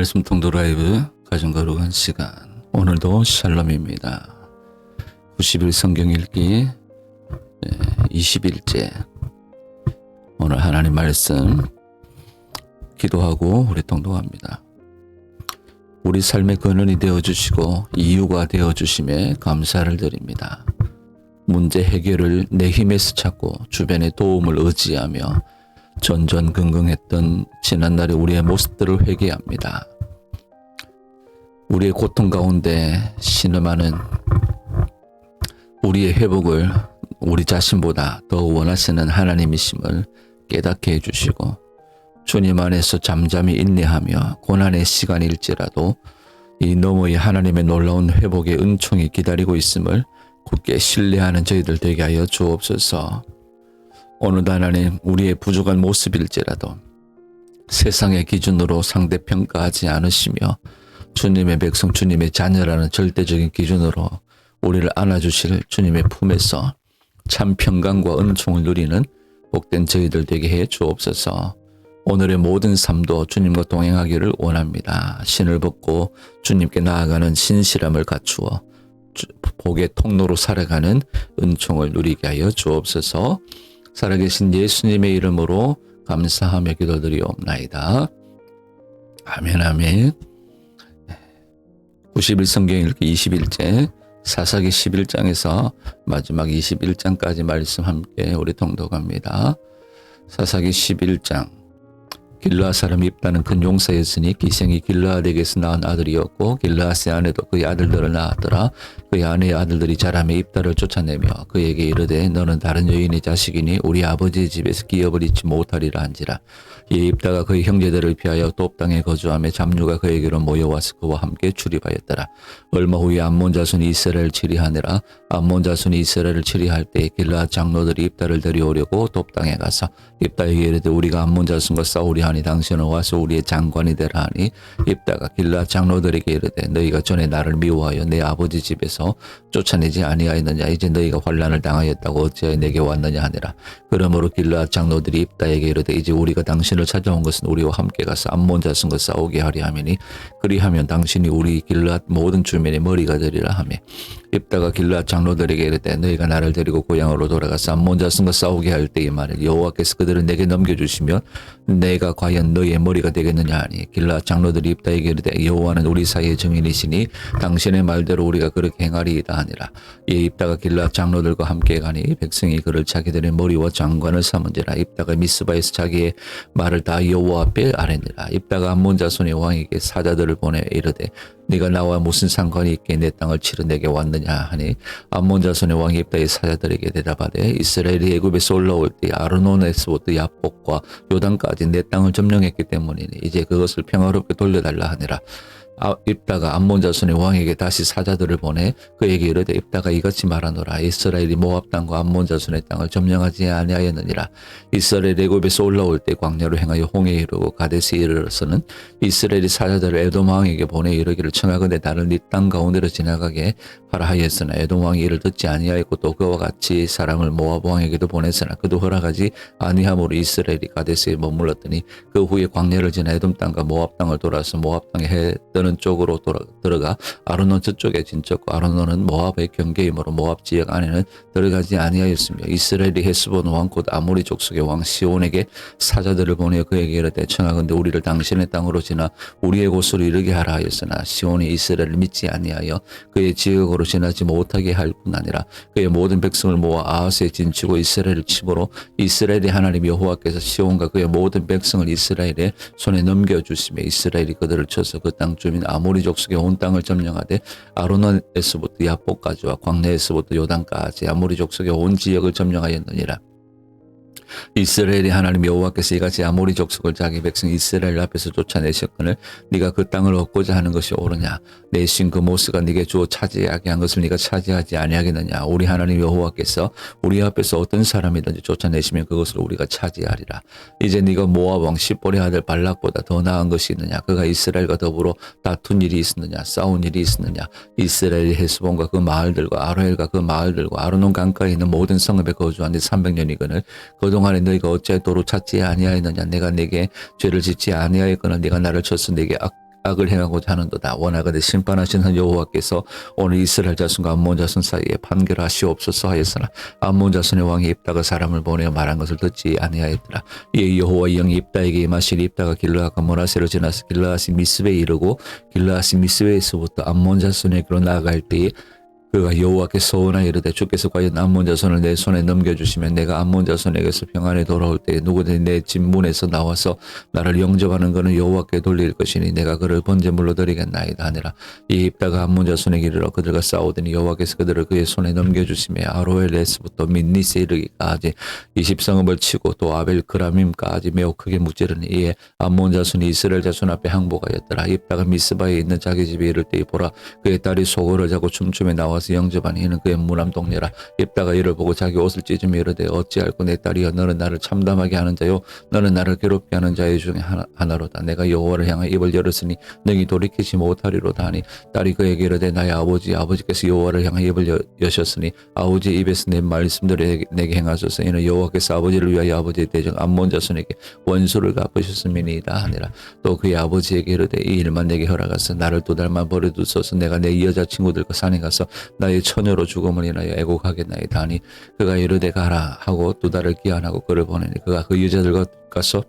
말씀 통도 라이브 가정거룩한 시간, 오늘도 샬롬입니다. 90일 성경 읽기 20일째. 오늘 하나님 말씀 기도하고 우리 통독합니다. 우리 삶의 근원이 되어주시고 이유가 되어주심에 감사를 드립니다. 문제 해결을 내 힘에서 찾고 주변의 도움을 의지하며 전전긍긍했던 지난날의 우리의 모습들을 회개합니다. 우리의 고통 가운데 신음하는 우리의 회복을 우리 자신보다 더 원하시는 하나님이심을 깨닫게 해주시고, 주님 안에서 잠잠히 인내하며 고난의 시간일지라도 이 너머의 하나님의 놀라운 회복의 은총이 기다리고 있음을 굳게 신뢰하는 저희들 되게 하여 주옵소서. 오늘도 하나님, 우리의 부족한 모습일지라도 세상의 기준으로 상대평가하지 않으시며 주님의 백성, 주님의 자녀라는 절대적인 기준으로 우리를 안아주실 주님의 품에서 참 평강과 은총을 누리는 복된 저희들 되게 해 주옵소서. 오늘의 모든 삶도 주님과 동행하기를 원합니다. 신을 벗고 주님께 나아가는 신실함을 갖추어 복의 통로로 살아가는 은총을 누리게 하여 주옵소서. 살아계신 예수님의 이름으로 감사하며 기도드리옵나이다. 아멘 아멘. 90일 성경 읽기 20일째, 사사기 11장에서 마지막 21장까지 말씀 함께 우리 통독합니다. 사사기 11장. 길르앗 사람 입다는 큰 용사였으니 기생이 길르앗에게서 낳은 아들이었고 길르앗의 아내도 그의 아들들을 낳았더라. 그의 아내의 아들들이 자라매 입다를 쫓아내며 그에게 이르되 너는 다른 여인의 자식이니 우리 아버지의 집에서 기업을 잊지 못하리라 한지라. 이에 입다가 그의 형제들을 피하여 돛 땅에 거주하며 잡류가 그에게로 모여와서 그와 함께 출입하였더라. 얼마 후에 암몬 자손이 이스라엘을 치리하니라. 암몬 자손이 이스라엘을 치리할 때 길르앗 장로들이 입다를 데려오려고 돛 땅에 가서 입다에게 이르되 우리가 암몬 자손과 싸우리 하니 당신은 와서 우리의 장관이 되라 하니, 입다가 길르앗 장로들에게 이르되 너희가 전에 나를 미워하여 내 아버지 집에서 쫓아내지 아니하였느냐. 이제 너희가 환난을 당하였다고 어찌하여 내게 왔느냐 하니라. 그러므로 길르앗 장로들이 입다에게 이르되 이제 우리가 당신을 찾아온 것은 우리와 함께 가서 암몬 자손과 싸우게 하리 하미니 그리하면 당신이 우리 길르앗 모든 주민의 머리가 되리라 하며, 입다가 길르앗 장로들에게 이르되 너희가 나를 데리고 고향으로 돌아가서 암몬 자손과 싸우게 할 때에 말을 여호와께서 그들을 내게 넘겨주시면 내가 과연 너희의 머리가 되겠느냐 하니, 길르앗 장로들이 입다에게 이르되 여호와는 우리 사이의 증인이시니 당신의 말대로 우리가 그렇게 행하리이다 하니라. 이에 입다가 길르앗 장로들과 함께 가니 백성이 그를 자기들의 머리와 장관을 삼은지라. 입다가 미스바에서 자기의 말을 다 여호와 앞에 아뢰니라. 입다가 암몬 자손의 왕에게 사자들을 보내 이르되 네가 나와 무슨 상관이 있게 내 땅을 치러 내게 왔느냐 하니, 암몬 자손의 왕이 입다의 사자들에게 대답하되 이스라엘이 애굽에서 올라올 때 아르논에서부터 야복과 요단까지 내 땅을 점령했기 때문이니 이제 그것을 평화롭게 돌려달라 하니라. 입다가 암몬 자손의 왕에게 다시 사자들을 보내 그에게 이르되 입다가 이같이 말하노라. 이스라엘이 모압 땅과 암몬 자손의 땅을 점령하지 아니하였느니라. 이스라엘 애굽에서 올라올 때 광야로 행하여 홍해에 이르고 가데스에 이르러서는 이스라엘이 사자들을 에돔 왕에게 보내 이르기를 청하건대 나를 네 땅 가운데로 지나가게 하라 하였으나 에돔 왕이 이를 듣지 아니하였고 또 그와 같이 사람을 모압 왕에게도 보냈으나 그도 허락하지 아니함으로 이스라엘이 가데스에 머물렀더니 그 후에 광야를 지나 에돔 땅과 모압 땅을 돌아서 모압 땅에 해 떠는 쪽으로 들어가 아르논 저쪽에 진쳤고 아르논은 모압의 경계이므로 모압 지역 안에는 들어가지 아니하였으며, 이스라엘이 헤스본 왕 곧 아모리 족속의 왕 시온에게 사자들을 보내어 그에게 이르되 청하건대 우리를 당신의 땅으로 지나 우리의 곳으로 이르게 하라 하였으나 시온이 이스라엘을 믿지 아니하여 그의 지역으로 지나지 못하게 할 뿐 아니라 그의 모든 백성을 모아 아하스에 진치고 이스라엘을 치므로 이스라엘의 하나님 여호와께서 시온과 그의 모든 백성을 이스라엘의 손에 넘겨주시며 이스라엘이 그들을 쳐서 그 땅 주민 아모리 족속의 온 땅을 점령하되 아르논에서부터 야복까지와 광야에서부터 요단까지 아모리 족속의 온 지역을 점령하였느니라. 이스라엘의 하나님 여호와께서 이같이 아모리 족속을 자기 백성 이스라엘 앞에서 쫓아내셨거늘 네가 그 땅을 얻고자 하는 것이 옳으냐? 내 신 그 모스가 네게 주어 차지하게 한 것을 네가 차지하지 아니하겠느냐? 우리 하나님 여호와께서 우리 앞에서 어떤 사람이든지 쫓아내시면 그것을 우리가 차지하리라. 이제 네가 모압 왕 십볼의 아들 발락보다 더 나은 것이 있느냐? 그가 이스라엘과 더불어 다툰 일이 있었느냐? 싸운 일이 있었느냐? 이스라엘이 헤스본과 그 마을들과 아로엘과 그 마을들과 아르논 강가에 있는 모든 성읍에 거주한 지 300년이거늘 그동안에 너희가 어찌 도로 찾지 아니하였느냐? 내가 네게 죄를 짓지 아니하였거늘 네가 나를 쳐서 네게 악을 행하고자 하는도다. 원하건대 심판하시는 여호와께서 오늘 이스라엘 자손과 암몬 자손 사이에 판결하시옵소서 하였으나 암몬 자손의 왕이 입다가 사람을 보내어 말한 것을 듣지 아니하였더라. 이에 여호와 영이 입다에게 임하시니 입다가 길르앗과 므낫세로 지나서 길르앗이 미스베에 이르고 길르앗이 미스베에서부터 암몬 자손에게로 나아갈 때에 그가 여호와께 서원하여 이르되 주께서 과연 암몬 자손을 내 손에 넘겨주시면 내가 암몬 자손에게서 평안에 돌아올 때에 누구든지 내 집 문에서 나와서 나를 영접하는 것은 여호와께 돌릴 것이니 내가 그를 번제물로 드리겠나이다 하니라. 이 입다가 암몬 자손에게 이르러 그들과 싸우더니 여호와께서 그들을 그의 손에 넘겨주시며 아로엘레스부터 민니스에 이르기까지 20성읍을 치고 또 아벨 그라밈까지 매우 크게 무찌르니 이에 암몬 자손이 이스라엘 자손 앞에 항복하였더라. 입다가 미스바에 있는 자기 집에 이를 때에 보라 그의 딸이 소고를 자고 춤추며 나와서 영접하니 이는 그의 무남 동료라. 입다가 이를 보고 자기 옷을 찢으며 이르되 어찌할꼬 내 딸이여 너는 나를 참담하게 하는 자요 너는 나를 괴롭게 하는 자의 중에 하나로다. 내가 여호와를 향하여 입을 열었으니 능히 돌이키지 못하리로다 하니 딸이 그에게 이르되 나의 아버지께서 여호와를 향하여 입을 여셨으니 아버지의 입에서 내 말씀들을 내게 행하소서. 이는 여호와께서 아버지를 위하여 아버지의 대적 암몬 자손에게 원수를 갚으셨음이니이다 하니라. 또 그의 아버지에게 이르되 이 일만 내게 허락하사 나를 두 달만 버려두소서. 내가 내 여자친구들과 산에 가서 나의 처녀로 죽음을 인하여 애곡하겠나이다 하니 그가 이르되 가라 하고 두 달을 기한하고 그를 보내니 그가 그 여자들과 가서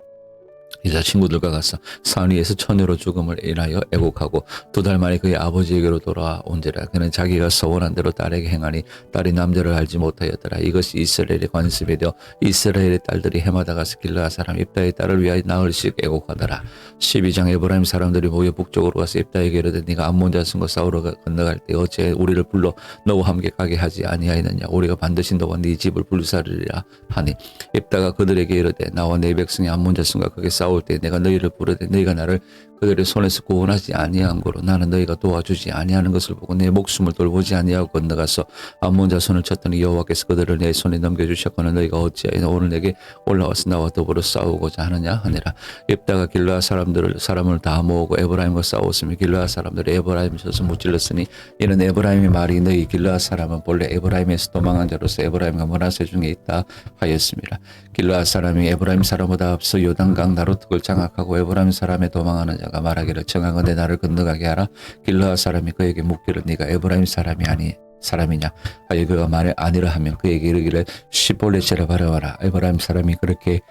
여자 친구들과 가서 산 위에서 처녀로 죽음을 인하여 애곡하고 두 달 만에 그의 아버지에게로 돌아온지라. 그는 자기가 서원한 대로 딸에게 행하니 딸이 남자를 알지 못하였더라. 이것이 이스라엘의 관습이 되어 이스라엘의 딸들이 해마다 가서 길르앗 사람 입다의 딸을 위하여 나흘씩 애곡하더라. 12장 에브라임 사람들이 모여 북쪽으로 가서 입다에게 이르되 네가 암몬 자손과 싸우러 건너갈 때 어찌 우리를 불러 너와 함께 가게 하지 아니하였느냐. 우리가 반드시 너와 네 집을 불사르리라 하니 입다가 그들에게 이르되 나와 내 백성이 암몬 자손과 그게 싸울 때 내가 너희를 부르되 너희가 나를 그들의 손에서 구원하지 아니한 거로 나는 너희가 도와주지 아니하는 것을 보고 내 목숨을 돌보지 아니하고 건너가서 암몬 자손을 쳤더니 여호와께서 그들을 내 손에 넘겨주셨거늘 너희가 어찌하여 오늘 내게 올라와서 나와 더불어 싸우고자 하느냐 하니라. 입다가 길르앗 사람을 다 모으고 에브라임과 싸웠으며 길르앗 사람들이 에브라임에 서서 무찔렀으니 이는 에브라임의 말이 너희 길르앗 사람은 본래 에브라임에서 도망한 자로서 에브라임과 므낫세 중에 있다 하였습니다. 길르앗 사람이 에브라임 사람보다 앞서 요단강 나루특을 장악하고 에브라임 사람에 도망하는 자가 말하기를 청하건대 나를 건너가게 하라. 길르앗 사람이 그에게 묻기를 네가 에브라임 사람이냐 하여 그가 말을 아니라 하면 그에게 이르기를 시볼렛이라 발음하라. 에브라임 사람이 그렇게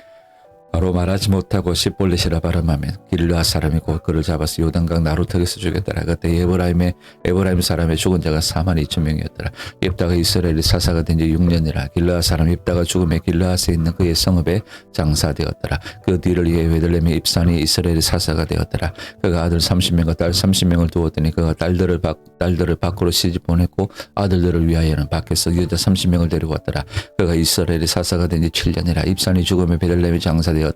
바로 말하지 못하고 시볼렛이라 발음하면 길르앗 사람이 곧 그를 잡아서 요단강 나루특에서 죽였더라. 그때 에브라임 사람의 죽은 자가 42,000명이었더라. 입다가 이스라엘이 사사가 된 지 6년이라. 길르앗 사람 입다가 죽음에 길르앗에 있는 그의 성읍에 장사되었더라. 그 뒤를 위해 베들레헴의 입산이 이스라엘의 사사가 되었더라. 그가 아들 30명과 딸 30명을 두었더니 그가 딸들을 밖으로 시집 보냈고 아들들을 위하여는 밖에서 여자 30명을 데리고 왔더라. 그가 이스라엘의 사사가 된 지 7년이라. 입산이 죽음에 베들레헴이 장사되었더라.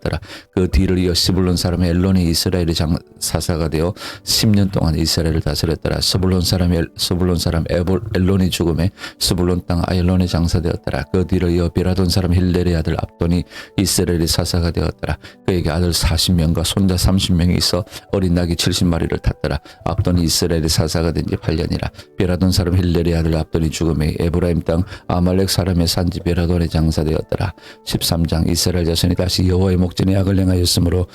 그 뒤를 이어 스불론 사람 엘론이 이스라엘의 사사가 되어 10년 동안 이스라엘을 다스렸더라. 스불론 사람 엘론이 죽음에 스불론 땅 아엘론에 장사되었더라. 그 뒤를 이어 비라돈 사람 힐렐의 아들 압돈이 이스라엘의 사사가 되었더라. 그에게 아들 40명과 손자 30명이 있어 어린 낙이 70마리를 탔더라. 압돈이 이스라엘의 사사가 된 지 8년이라. 비라돈 사람 힐렐의 아들 압돈이 죽음에 에브라임 땅 아말렉 사람의 산지 비라돈에 장사되었더라. 13장 이스라엘 자손이 다시 여호와의 목전에 악을 행하였으므로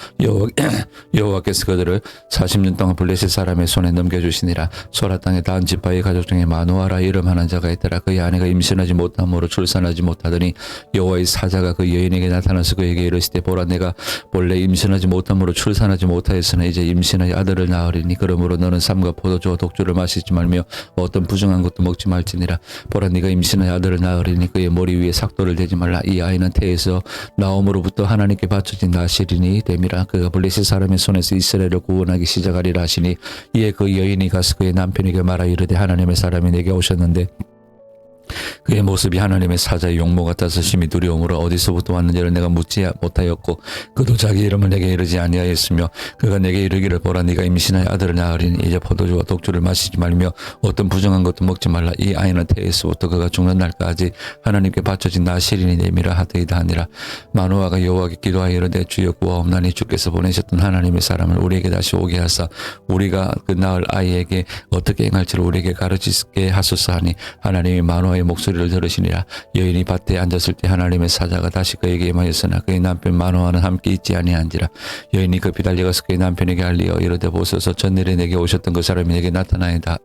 여호와께서 그들을 40년 동안 블레셋 사람의 손에 넘겨주시니라. 소라 땅의 단 지파의 가족 중에 마누아라 이름하는 자가 있더라. 그의 아내가 임신하지 못함으로 출산하지 못하더니 여호와의 사자가 그 여인에게 나타나서 그에게 이르시되 보라 내가 본래 임신하지 못함으로 출산하지 못하였으나 이제 임신하여 아들을 낳으리니 그러므로 너는 삼과 포도주와 독주를 마시지 말며 어떤 부정한 것도 먹지 말지니라. 보라 네가 임신하여 아들을 낳으리니 그의 머리 위에 삭도를 대지 말라. 이 아이는 태에서 나옴으로부터 하나님께 바쳐진 나실이니 됨이라. 그가 블레셋 사람의 손에서 이스라엘을 구원하기 시작하리라 하시니 이에 그 여인이 가서 그의 남편에게 말하 이르되 하나님의 사람이 내게 오셨는데 그의 모습이 하나님의 사자의 용모 같아서 심히 두려움으로 어디서부터 왔는지를 내가 묻지 못하였고 그도 자기 이름을 내게 이르지 아니하였으며 그가 내게 이르기를 보라 네가 임신하여 아들을 낳으리니 이제 포도주와 독주를 마시지 말며 어떤 부정한 것도 먹지 말라. 이 아이는 태에서부터 그가 죽는 날까지 하나님께 바쳐진 나실인이 됨이라 하더이다 하니라. 마노아가 여호와께 기도하여 이르되 주여 구하옵나니 주께서 보내셨던 하나님의 사람을 우리에게 다시 오게 하사 우리가 그 낳을 아이에게 어떻게 행할지를 우리에게 가르치게 하소서 하니 하나님이 마노아 마노아의 목소리를 들으시니라. 여인이 밭에 앉았을 때 하나님의 사자가 다시 그에게 임하였으나 그의 남편 마노아는 함께 있지 아니한지라. 여인이 급히 달려가서 그의 남편에게 알리어 이르되 보소서 전일에 내게 오셨던 그 사람이 내게 나타나이다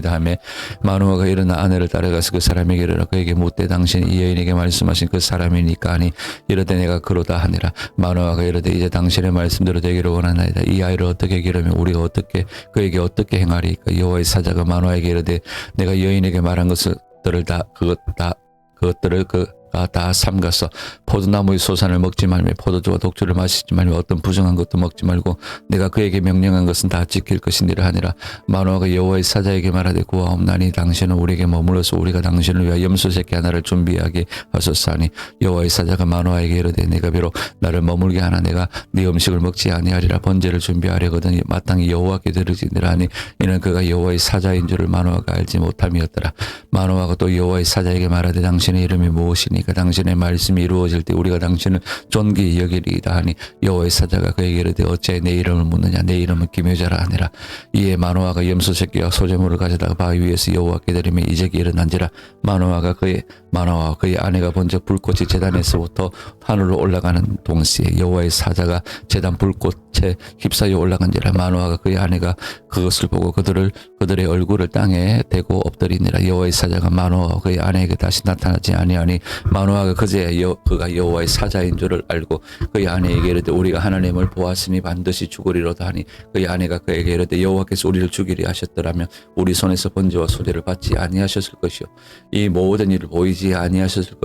하매 마노아가 일어나 아내를 따라가서 그 사람에게 이르러 그에게 묻되 당신이 이 여인에게 말씀하신 그 사람이니까 하니 이르되 내가 그로다 하니라. 마노아가 이르되 이제 당신의 말씀대로 되기를 원하나이다. 이 아이를 어떻게 기르며 우리가 어떻게 그에게 어떻게 행하리이까. 여호와의 사자가 마노아에게 이르되 내가 여인에게 말한 것들을 그것들을 그가 다 삼가서 포도나무의 소산을 먹지 말며 포도주와 독주를 마시지 말며 어떤 부정한 것도 먹지 말고 내가 그에게 명령한 것은 다 지킬 것이니라 하니라. 마노아가 여호와의 사자에게 말하되 구하옵나니 당신은 우리에게 머물러서 우리가 당신을 위하여 염소 새끼 하나를 준비하게 하소서 하니 여호와의 사자가 마노아에게 이르되 내가 비록 나를 머물게 하나 내가 네 음식을 먹지 아니하리라. 번제를 준비하려거든 마땅히 여호와께 드리지니라 하니 이는 그가 여호와의 사자인 줄을 마노아가 알지 못함이었더라. 마노아가 또 여호와의 사자에게 말하되 당신의 이름이 무엇이니까 당신의 말씀이 이루어질 때 우리가 당신을 존귀히 여기리이다 하니 여호와의 사자가 그에게 이르되 어찌 내 이름을 묻느냐. 내 이름은 기묘자라 하니라. 이에 마노아가 염소 새끼와 소재물을 가져다가 바위 위에서 여호와께 드리며 이적이 일어난지라. 마노아와 그의 아내가 본즉 불꽃이 제단에서부터 하늘로 올라가는 동시에 여호와의 사자가 제단 불꽃에 휩싸여 올라간지라. 마노아가 그의 아내가 그것을 보고 그들의 얼굴을 땅에 대고 엎드리니라. 여호와의 사자가 마노아와 그의 아내에게 다시 나타나지 아니하니 마노아가 그제야 그가 여호와의 사자인 줄을 알고 그의 아내에게 이르되 우리가 하나님을 보았으니 반드시 죽으리로다 하니 그의 아내가 그에게 이르되 여호와께서 우리를 죽이리 하셨더라면 우리 손에서 번제와 소제를 받지 아니하셨을 것이요 이 모든 일을 보이지 아니하셨을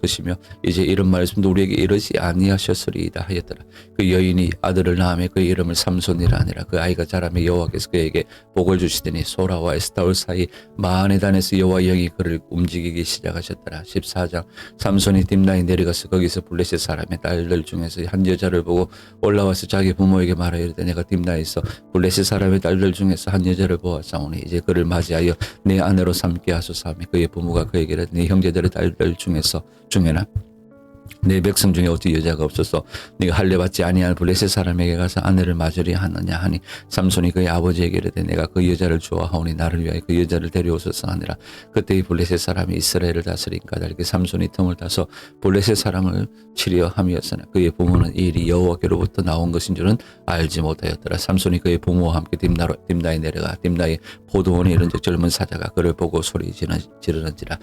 것이며 이제 이런 말씀도 우리에게 이르지 아니하셨으리이다 하였더라. 그 여인이 아들을 낳으며 그의 이름을 삼손이라 하니라. 그 아이가 자라며 여호와께서 그에게 복을 주시더니 소라와 에스타올 사이 마한의 단에서 여호와 영이 그를 움직이기 시작하셨더라. 14장. 삼손이 딥나에 내려가서 거기서 블레셋 사람의 딸들 중에서 한 여자를 보고 올라와서 자기 부모에게 말하여 이르되 내가 딥나에서 블레셋 사람의 딸들 중에서 한 여자를 보았사오니 이제 그를 맞이하여 내 아내로 삼게 하소서 하며 그의 부모가 그에게 이르되 네 형제들의 딸들 중에나 내 백성 중에 어찌 여자가 없어서 네가 할례 받지 아니한 블레셋 사람에게 가서 아내를 맞으려 하느냐 하니 삼손이 그의 아버지에게 이르되 내가 그 여자를 좋아하오니 나를 위하여 그 여자를 데려오소서 하니라. 그때 이 블레셋 사람이 이스라엘을 다스린 까닭에 삼손이 틈을 타서 블레셋 사람을 치려 함이었으나 그의 부모는 이 일이 여호와께로부터 나온 것인 줄은 알지 못하였더라. 삼손이 그의 부모와 함께 딥나에 내려가 딥나의 포도원에 이른즉 젊은 사자가 그를 보고 소리 지르는지라.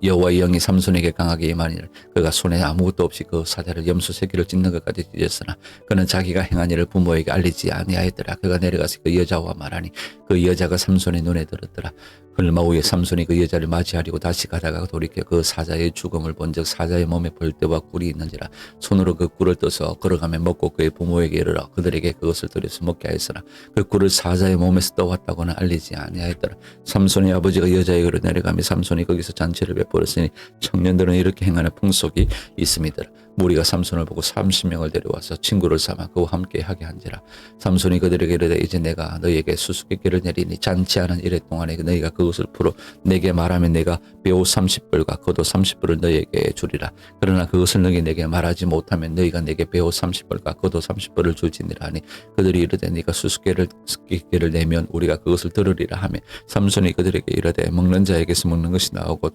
여호와의 영이 삼손에게 강하게 임하니라. 그가 손에 아무것도 없이 그 사자를 염소 새끼를 찢는 것까지 찢었으나 그는 자기가 행한 일을 부모에게 알리지 아니하였더라. 그가 내려가서 그 여자와 말하니 그 여자가 삼손의 눈에 들었더라. 얼마 후에 삼손이 그 여자를 맞이하려고 다시 가다가 돌이켜 그 사자의 죽음을 본즉 사자의 몸에 벌떼와 꿀이 있는지라. 손으로 그 꿀을 떠서 걸어가며 먹고 그의 부모에게 이르러 그들에게 그것을 들여서 먹게 하였으나 그 꿀을 사자의 몸에서 떠왔다고는 알리지 아니하였더라. 삼손의 아버지가 여자에게로 내려가며 삼손이 거기서 잔치를 베풀었으니 청년들은 이렇게 행하는 풍속이 있음이더라. 무리가 삼손을 보고 30명을 데려와서 친구를 삼아 그와 함께 하게 한지라. 삼손이 그들에게 이르되 이제 내가 너희에게 수수께끼를 내리니 잔치하는 이래 동안에 너희가 그것을 풀어 내게 말하면 내가 배옷 30벌과 겉옷 30벌을 너희에게 주리라. 그러나 그것을 너희 내게 말하지 못하면 너희가 내게 배옷 30벌과 겉옷 30벌을 줄지니라 하니 그들이 이르되 네가 수수께끼를 내면 우리가 그것을 들으리라 하며 삼손이 그들에게 이르되 먹는 자에게서 먹는 것이 나오고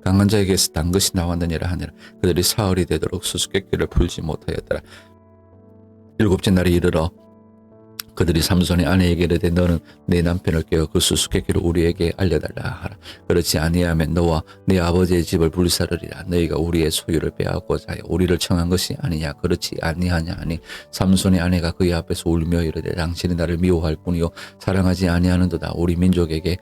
강한 자에게서 단 것이 나왔느니라 하니라. 그들이 사흘이 되도록 수수께끼를 풀지 못하였더라. 일곱째 날에 이르러 그들이 삼손의 아내에게 이르되 너는 내 남편을 깨어 그 수수께끼를 우리에게 알려달라 하라. 그렇지 아니하면 너와 내 아버지의 집을 불사르리라. 너희가 우리의 소유를 빼앗고자 하여 우리를 청한 것이 아니냐. 그렇지 아니하냐 하니 삼손의 아내가 그의 앞에서 울며 이르되 당신이 나를 미워할 뿐이요 사랑하지 아니하는도다. 우리 민족에게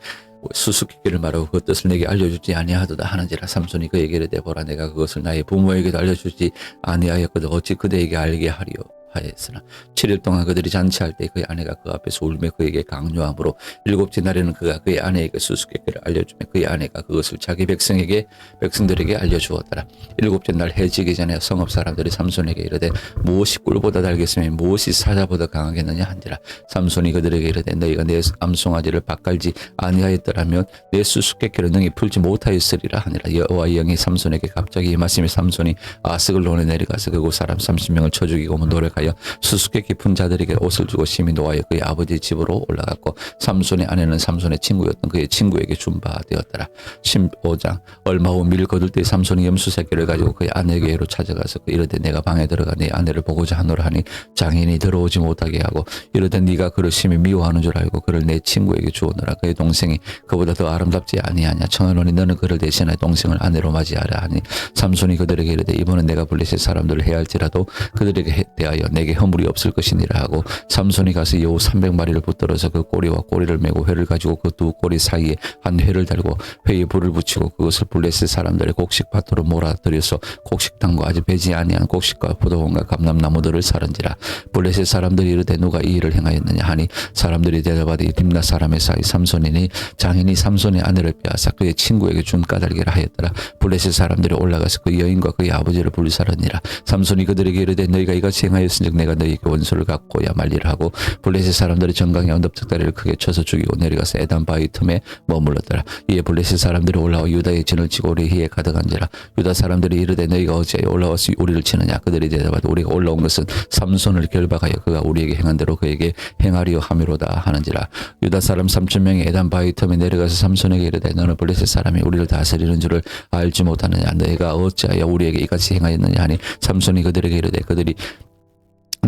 수수께끼를 말하고 그 뜻을 내게 알려주지 아니하도다 하는지라. 삼손이 그에게 이르되 보라 내가 그것을 나의 부모에게도 알려주지 아니하였거든 어찌 그대에게 알게 하리요 하였으나 7일 동안 그들이 잔치할 때 그의 아내가 그 앞에서 울며 그에게 강요함으로 일곱째 날에는 그가 그의 아내에게 수수께끼를 알려주며 그의 아내가 그것을 자기 백성들에게 알려주었더라. 일곱째 날 해지기 전에 성읍 사람들이 삼손에게 이르되 무엇이 꿀보다 달겠으며 무엇이 사자보다 강하겠느냐 한지라. 삼손이 그들에게 이르되 너희가 내 암송아지를 밭갈지 아니하였더라면 내 수수께끼를 능히 풀지 못하였으리라 하니라. 여호와의 영이 삼손에게 갑자기 임하시며 삼손이 아스글론에 내려가서 그곳 사람 30명을 쳐 죽이고 노력하여 생각하여 수수께 깊은 자들에게 옷을 주고 심히 노하여 그의 아버지 집으로 올라갔고 삼손의 아내는 삼손의 친구였던 그의 친구에게 준 바 되었더라. 15장. 얼마 후 밀 거둘 때 삼손이 염소 새끼를 가지고 그의 아내에게로 찾아가서 이르되 내가 방에 들어가 네 아내를 보고자 하노라 하니 장인이 들어오지 못하게 하고 이르되 네가 그를 심히 미워하는 줄 알고 그를 내 친구에게 주오너라. 그의 동생이 그보다 더 아름답지 아니하냐. 청하노니 너는 그를 대신하여 동생을 아내로 맞이하라 하니 삼손이 그들에게 이르되 이번은 내가 블레셋 사람들을 해할지라도 그들에게 대하여 내게 허물이 없을 것이니라 하고 삼손이 가서 여우 300마리를 붙들어서 그 꼬리와 꼬리를 메고 회를 가지고 그 두 꼬리 사이에 한 회를 달고 회에 불을 붙이고 그것을 블레셋 사람들의 곡식밭으로 몰아들여서 곡식당과 아직 배지 아니한 곡식과 포도원과 감람나무들을 사른지라. 블레셋 사람들이 이르되 누가 이 일을 행하였느냐 하니 사람들이 대답하되 이 딥나 사람의 사이 삼손이니 장인이 삼손의 아내를 빼앗아 그의 친구에게 준 까닭이라 하였더라. 블레셋 사람들이 올라가서 그 여인과 그의 아버지를 불살르니라. 삼손이 그들에게 이르되 너희가 이같이 행하였은즉 내가 너희에게 원수를 갚고야 말리라 하고 블레셋 사람들이 정강의 언덕 다리를 크게 쳐서 죽이고 내려가서 에단 바위 틈에 머물렀더라. 이에 블레셋 사람들이 올라와 유다의 진을 치고 레히에 가득한지라. 유다 사람들이 이르되 너희가 어찌하여 올라와서 우리를 치느냐. 그들이 대답하되 우리가 올라온 것은 삼손을 결박하여 그가 우리에게 행한 대로 그에게 행하리요 함이로다 하는지라. 유다 사람 3,000명이 에단 바위 틈에 내려가서 삼손에게 이르되 너는 블레셋 사람이 우리를 다스리는 줄을 알지 못하느냐. 너희가 어찌하여 우리에게 이같이 행하였느냐 하니 삼손이 그들에게 이르되 그들이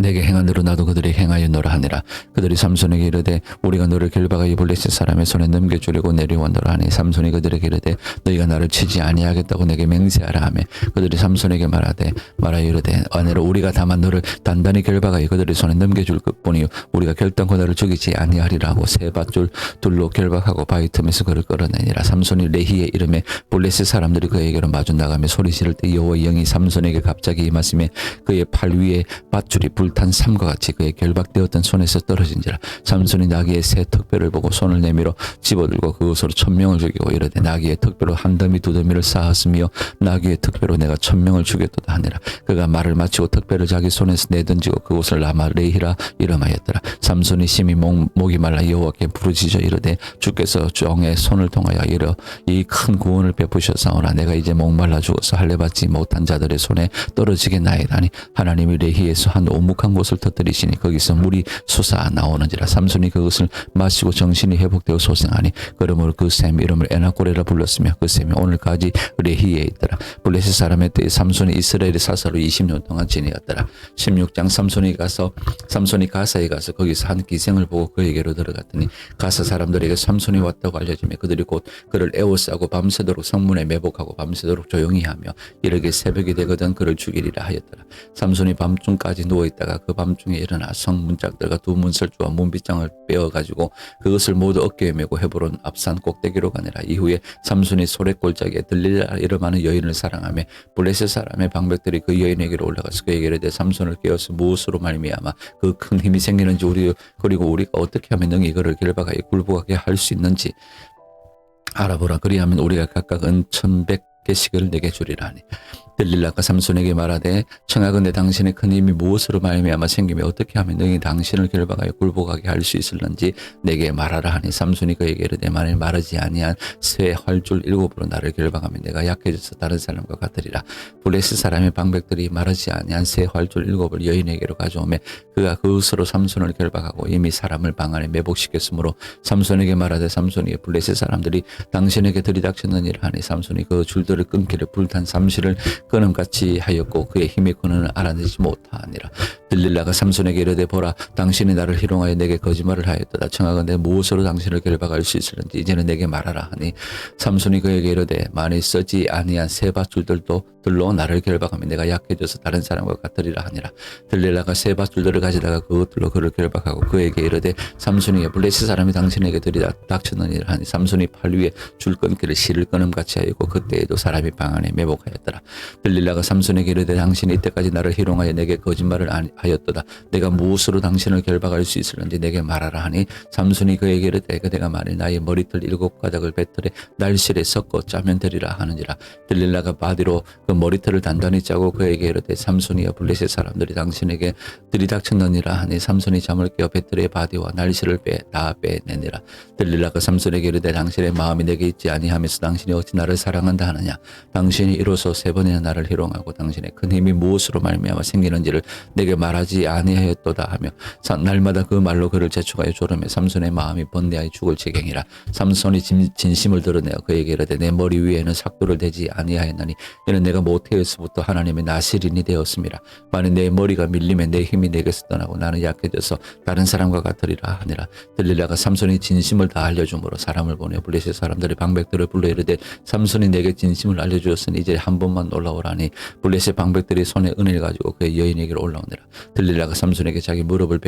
내게 행한 대로 나도 그들이 행하였노라 하니라. 그들이 삼손에게 이르되 우리가 너를 결박하여 블레셋 사람의 손에 넘겨주려고 내려왔노라 하니 삼손이 그들에게 이르되 너희가 나를 치지 아니하겠다고 내게 맹세하라 하며 그들이 삼손에게 말하여 이르되 아내로 우리가 다만 너를 단단히 결박하여 그들의 손에 넘겨줄 것뿐이요 우리가 결단코 너를 죽이지 아니하리라 하고 세 밧줄 둘로 결박하고 바위 틈에서 그를 끌어내니라. 삼손이 레히의 이름에 블레셋 사람들이 그에게로 마주 나가며 소리 지를 때 여호와의 영이 삼손에게 갑자기 임하시며 그의 팔 위에 밧줄이 불탄 삼과 같이 그의 결박되었던 손에서 떨어진지라. 삼손이 나귀의 새 턱뼈를 보고 손을 내밀어 집어들고 그것으로 1,000명을 죽이고 이르되 나귀의 턱뼈로 한 더미 두 더미를 쌓았으며 나귀의 턱뼈로 내가 1,000명을 죽였도다 하니라. 그가 말을 마치고 턱뼈를 자기 손에서 내던지고 그곳을 라마 레히라 이름하였더라. 삼손이 심히 목이 말라 여호와께 부르짖어 이르되 주께서 종의 손을 통하여 이르 이 큰 구원을 베푸셨사오나 내가 이제 목말라 죽어서 할례 받지 못한 자들의 손에 떨어지겠나이다 하니 하나님이 레히에서 한 오목한 곳을 터뜨리시니 거기서 물이 솟아 나오는지라. 삼손이 그것을 마시고 정신이 회복되어 소생하니 그러므로 그 샘 이름을 에나꼬레라 불렀으며 그 샘이 오늘까지 레히에 있더라. 블레셋 사람의 때에 삼손이 이스라엘의 사사로 20년 동안 지내었더라. 16장. 삼손이 가사에 가서 거기서 한 기생을 보고 그에게로 들어갔더니 가사 사람들에게 삼손이 왔다고 알려지며 그들이 곧 그를 에워싸고 밤새도록 성문에 매복하고 밤새도록 조용히 하며 이르게 새벽이 되거든 그를 죽이리라 하였더라. 삼손이 밤중까지 누워있다가 그 밤중에 일어나 성 문짝들과 두 문설주와 문빗장을 빼어가지고 그것을 모두 어깨에 메고 헤브론 앞산 꼭대기로 가니라. 이후에 삼손이 소래골짜기에 들릴라 이름하는 여인을 사랑하며 블레셋 사람의 방백들이 그 여인에게로 올라가서 그에게 이르되 삼손을 깨어서 무엇으로 말미암아 그 큰 힘이 생기는지 그리고 우리가 어떻게 하면 능히 그를 결박하여 굴복하게 할 수 있는지 알아보라. 그리하면 우리가 각각 은 1,100개씩을 내게 주리라 하니 들릴라가 삼손에게 말하되 청하건대 당신의 큰 힘이 무엇으로 말미암아 생기며 어떻게 하면 너희 당신을 결박하여 굴복하게 할 수 있을는지 내게 말하라 하니 삼손이 그에게 이르되 만일 마르지 아니한 새 활줄 7으로 나를 결박하면 내가 약해져서 다른 사람과 같으리라. 블레셋 사람의 방백들이 마르지 아니한 새 활줄 7을 여인에게로 가져오매 그가 그것으로 삼손을 결박하고 이미 사람을 방 안에 매복시켰으므로 삼손에게 말하되 삼손이 블레셋 사람들이 당신에게 들이닥쳤느니라 하니 삼손이 그 줄들을 끊기를 불탄 삼시를 끊음같이 하였고 그의 힘의 근원을 알아내지 못하니라. 들릴라가 삼손에게 이르되 보라 당신이 나를 희롱하여 내게 거짓말을 하였도다. 청하건대 무엇으로 당신을 결박할 수 있을는지 이제는 내게 말하라 하니 삼손이 그에게 이르되 만일 쓰지 아니한 새 밧줄들도 들로 나를 결박하면 내가 약해져서 다른 사람과 같으리라 하니라. 들릴라가 새 밧줄들을 가져다가 그것들로 그를 결박하고 그에게 이르되 삼손이 블레셋 사람이 당신에게 들이닥쳤느니라 하니 삼손이 팔 위에 줄 끊기를 실을 끊음같이 하였고 그때에도 사람이 방 안에 매복하였더라. 들릴라가 삼손에게 이르되 당신이 이때까지 나를 희롱하여 내게 거짓말을 하였도다. 내가 무엇으로 당신을 결박할 수 있을는지 내게 말하라 하니 삼손이 그에게 이르되 그대가 만일 나의 머리털 7가닥을 배틀에 날실에 섞어 짜면 되리라 하느니라. 들릴라가 바디로 그 머리털을 단단히 짜고 그에게 이르되 삼손이여 블레셋 사람들이 당신에게 들이닥쳤느니라 하니 삼손이 잠을 깨어 배틀의 바디와 날실을 다 빼내니라. 들릴라가 삼손에게 이르되 당신의 마음이 내게 있지 아니하면서 당신이 어찌 나를 사랑한다 하느냐. 아니하느냐. 당신이 이로써 3번이나 나를 희롱하고 당신의 큰 힘이 무엇으로 말미암아 생기는지를 내게 말하지 아니하였도다 하며 날마다 그 말로 그를 재촉하여 조르며 삼손의 마음이 번뇌하여 죽을 지경이라. 삼손이 진심을 드러내어 그에게 이르되 내 머리 위에는 삭도를 대지 아니하였나니 이는 내가 모태에서부터 하나님의 나실인이 되었습니다. 만일 내 머리가 밀리면 내 힘이 내게서 떠나고 나는 약해져서 다른 사람과 같으리라 하니라. 들릴라가 삼손이 진심을 다 알려주므로 사람을 보내 블레셋 사람들의 방백들을 불러 이르되 삼손이 내게 진심을 알려주었으니 이제 한 번만 올라오라니. 블레셋 방백들이 손에 은혜를 가지고 그의 여인에게로 올라오니라. 들릴라가 삼손에게 자기 무릎을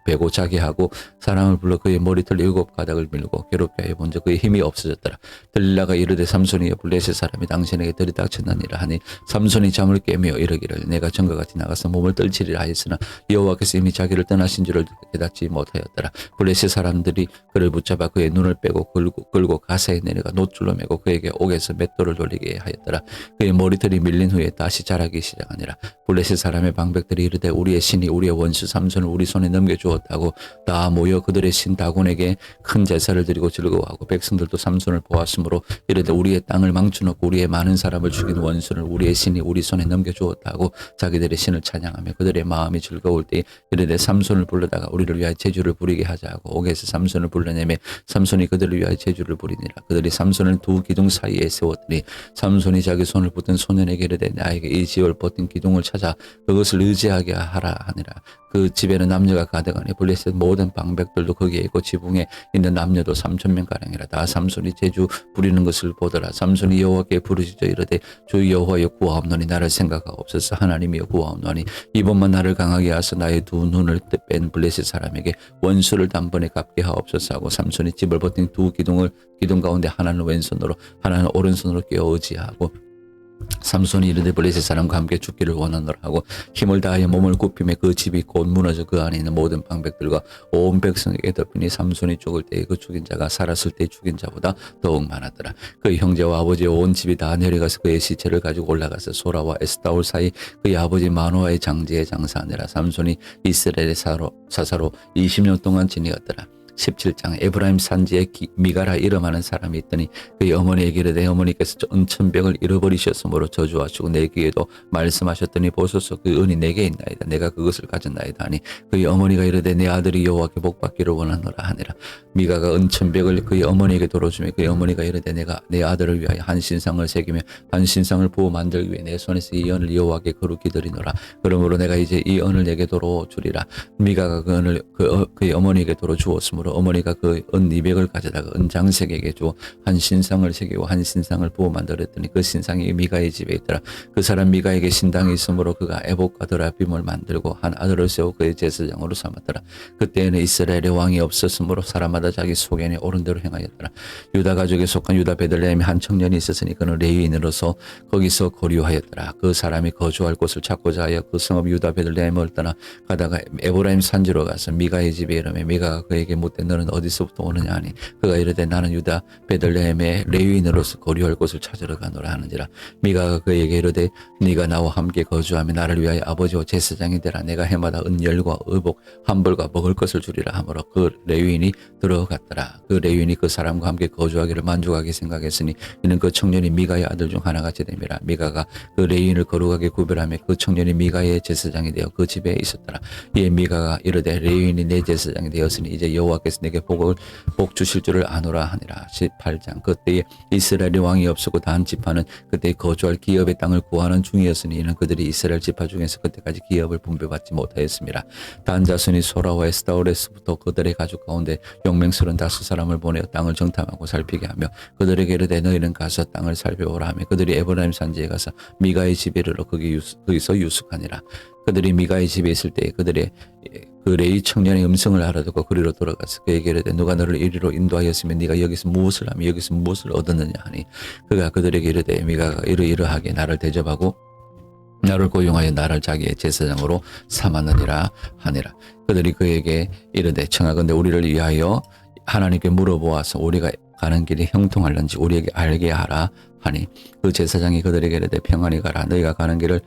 베고 자기 하고 사람을 불러 그의 머리털 7가닥을 밀고 괴롭게 하여 본즉 그의 힘이 없어졌더라. 들릴라가 이르되 삼손이여 블레셋 사람이 당신에게 들이닥쳤느니라 하니 삼손이 잠을 깨며 이르기를 내가 전과 같이 나가서 몸을 떨치리라 하였으나 여호와께서 이미 자기를 떠나신 줄을 깨닫지 못하였더라. 블레셋 사람들이 그를 붙잡아 그의 눈을 빼고 끌고 가사에 내려가 놋줄로 매고 그에게 옥에서 맷돌을 돌리게 하였더라. 그의 머리털이 밀린 후에 다시 자라기 시작하니라. 블레셋 사람의 방백들이 이르되 우리의 신이 우리의 원수 삼손을 우리 손에 넘겨주었다고 다 모여 그들의 신 다곤에게 큰 제사를 드리고 즐거워하고 백성들도 삼손을 보았으므로 이르되 우리의 땅을 망쳐놓고 우리의 많은 사람을 죽인 원수를 우리의 신이 우리 손에 넘겨주었다고 자기들의 신을 찬양하며 그들의 마음이 즐거울 때 이르되 삼손을 불러다가 우리를 위하여 제주를 부리게 하자 하고 옥에서 삼손을 불러내매 삼손이 그들을 위하여 제주를 부리니라. 그들이 삼손을 두 기둥 사이에 세웠더니 삼손이 자기 손을 붙든 소년에게 이르되 나에게 이 지을 버틴 기둥을 찾아 그것을 의지하게 하라 하니라. 그 집에는 남녀가 가득하니 블레셋 모든 방백들도 거기에 있고 지붕에 있는 남녀도 3,000명가량이라. 다 삼손이 제주 부리는 것을 보더라. 삼손이 여호와께 부르짖어 이르되 주 여호와여 구하옵노니 나를 생각하옵소서. 하나님이여 구하옵노니 이번만 나를 강하게 하사 나의 두 눈을 뺀 블레셋 사람에게 원수를 단번에 갚게 하옵소서 하고 삼손이 집을 버틴 두 기둥 가운데 하나는 왼손으로 하나는 오른손으로 끼어 의지하고 삼손이 이르되 블레셋 사람과 함께 죽기를 원하노라 하고 힘을 다하여 몸을 굽히며 그 집이 곧 무너져 그 안에 있는 모든 방백들과 온 백성에게 덮이니 삼손이 죽을 때에 그 죽인 자가 살았을 때 죽인 자보다 더욱 많았더라. 그의 형제와 아버지의 온 집이 다 내려가서 그의 시체를 가지고 올라가서 소라와 에스타올 사이 그의 아버지 마노아의 장지에 장사하니라. 삼손이 이스라엘의 사사로 20년 동안 지내었더라. 17장 에브라임 산지에 미가라 이름하는 사람이 있더니 그의 어머니에게 이르되 어머니께서 은천벽을 잃어버리셨으므로 저주하시고 내게도 말씀하셨더니 보소서 그 은이 내게 있나이다. 내가 그것을 가졌나이다 하니 그의 어머니가 이르되 내 아들이 여호와께 복받기를 원하노라 하니라. 미가가 은천벽을 그의 어머니에게 돌아주며 그의 어머니가 이르되 내가 내 아들을 위하여 한 신상을 새기며 한 신상을 부어 만들기 위해 내 손에서 이 언을 여호와께 거룩히 드리노라. 그러므로 내가 이제 이 언을 내게 도로 주리라. 미가가 그 언을 그의 어머니에게 도로 주었으므로 어머니가 그 은 200을 가져다가 은장색에게 주어 한 신상을 새기고 한 신상을 부어 만들었더니 그 신상이 미가의 집에 있더라. 그 사람 미가에게 신당이 있으므로 그가 에봇과 드라빔을 만들고 한 아들을 세워 그의 제사장으로 삼았더라. 그때에는 이스라엘에 왕이 없었으므로 사람마다 자기 소견에 옳은 대로 행하였더라. 유다 가족에 속한 유다 베들레헴에 한 청년이 있었으니 그는 레위인으로서 거기서 거류하였더라. 그 사람이 거주할 곳을 찾고자 하여 그 성읍 유다 베들레헴을 떠나 가다가 에브라임 산지로 가서 미가의 집에 이르매 미가가 그에게 묻되 너는 어디서부터 오느냐 하니 그가 이르되 나는 유다 베들레헴의 레위인으로서 거류할 곳을 찾으러 가노라 하는지라. 미가가 그에게 이르되 네가 나와 함께 거주하며 나를 위하여 아버지와 제사장이 되라. 내가 해마다 은열과 의복 한벌과 먹을 것을 주리라 하므로 그 레위인이 들어갔더라. 그 레위인이 그 사람과 함께 거주하기를 만족하게 생각했으니 이는 그 청년이 미가의 아들 중 하나같이 됨이라. 미가가 그 레위인을 거룩하게 구별하며 그 청년이 미가의 제사장이 되어 그 집에 있었더라. 이에 미가가 이르되 레위인이 내 제사장이 되었으니 이제 여호와께서 내게 복 주실 줄을 아노라 하니라. 18장 그때에 이스라엘의 왕이 없었고 단 지파는 그때 거주할 기업의 땅을 구하는 중이었으니 이는 그들이 이스라엘 지파 중에서 그때까지 기업을 분배받지 못하였습니다. 단 자손이 소라와 에스타올에서부터 그들의 가족 가운데 용맹스러운 5사람을 보내어 땅을 정탐하고 살피게 하며 그들에게 이르되 너희는 가서 땅을 살펴오라 하며 그들이 에브라임 산지에 가서 미가의 집에 이르러 거기서 유숙하니라. 그들이 미가의 집에 있을 때 그들의 그 레위 청년의 음성을 알아듣고 그리로 돌아가서 그에게 이르되 누가 너를 이리로 인도하였으면 네가 여기서 무엇을 하며 여기서 무엇을 얻었느냐 하니 그가 그들에게 이르되 미가가 이러이러하게 나를 대접하고 나를 고용하여 나를 자기의 제사장으로 삼았느니라 하니라. 그들이 그에게 이르되 청하건대 우리를 위하여 하나님께 물어보아서 우리가 가는 길이 형통할는지 우리에게 알게 하라 하니 그 제사장이 그들에게 이르되 평안히 가라. 너희가 가는 길은